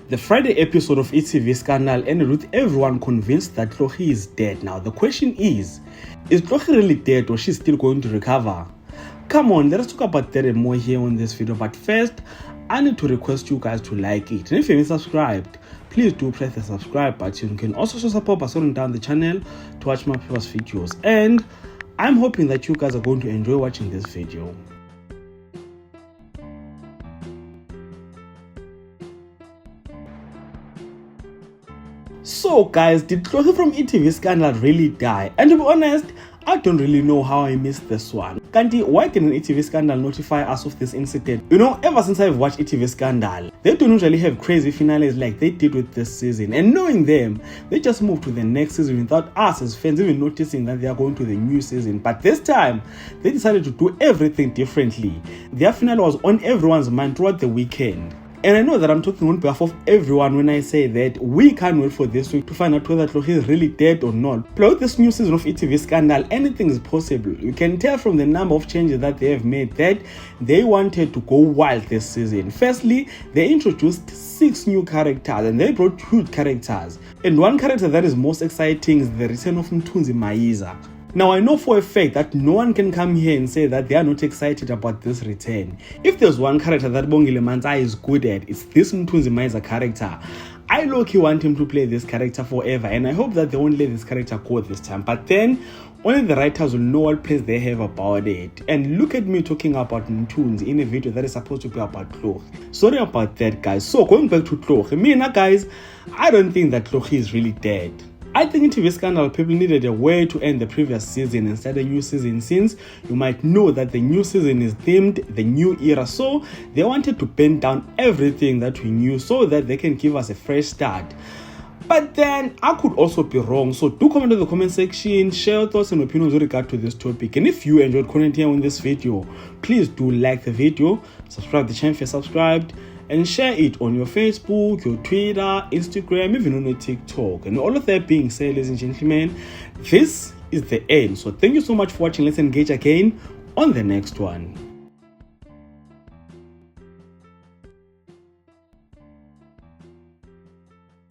The Friday episode of e.tv Scandal ended with everyone convinced that Tloghi is dead. Now the question is Tloghi really dead or she's still going to recover? Come on, let us talk about that and more here on this video, but first I need to request you guys to like it, and if you haven't subscribed, please do press the subscribe button. You can also show support by supporting down the channel to watch my previous videos, and I'm hoping that you guys are going to enjoy watching this video. So guys, did Tloghi from e.tv Scandal really die? And to be honest, I don't really know how I missed this one. Kanti, why didn't e.tv Scandal notify us of this incident? You know, ever since I've watched e.tv Scandal, they don't usually have crazy finales like they did with this season. And knowing them, they just moved to the next season without us as fans even noticing that they are going to the new season. But this time, they decided to do everything differently. Their finale was on everyone's mind throughout the weekend. And I know that I'm talking on behalf of everyone when I say that we can't wait for this week to find out whether Tloghi is really dead or not. But with this new season of e.tv Scandal, anything is possible. You can tell from the number of changes that they have made that they wanted to go wild this season. Firstly, they introduced 6 new characters and they brought huge characters. And one character that is most exciting is the return of Mthunzi Mayiza. Now, I know for a fact that no one can come here and say that they are not excited about this return. If there's one character that Bongile Manzai is good at, it's this Mthunzi Mayiza character. I low-key want him to play this character forever, and I hope that they won't let this character go this time. But then, only the writers will know what place they have about it. And look at me talking about Mthunzi in a video that is supposed to be about Tloghi. Sorry about that, guys. So, going back to Tloghi, guys, I don't think that Tloghi is really dead. I think e.tv Scandal people needed a way to end the previous season and start a new season, since you might know that the new season is themed the new era. So they wanted to bend down everything that we knew so that they can give us a fresh start. But then I could also be wrong. So do comment in the comment section, share your thoughts and opinions with regard to this topic. And if you enjoyed content here on this video, please do like the video, subscribe to the channel if you're subscribed, and share it on your Facebook, your Twitter, Instagram, even on your TikTok. And all of that being said, ladies and gentlemen, this is the end. So thank you so much for watching. Let's engage again on the next one.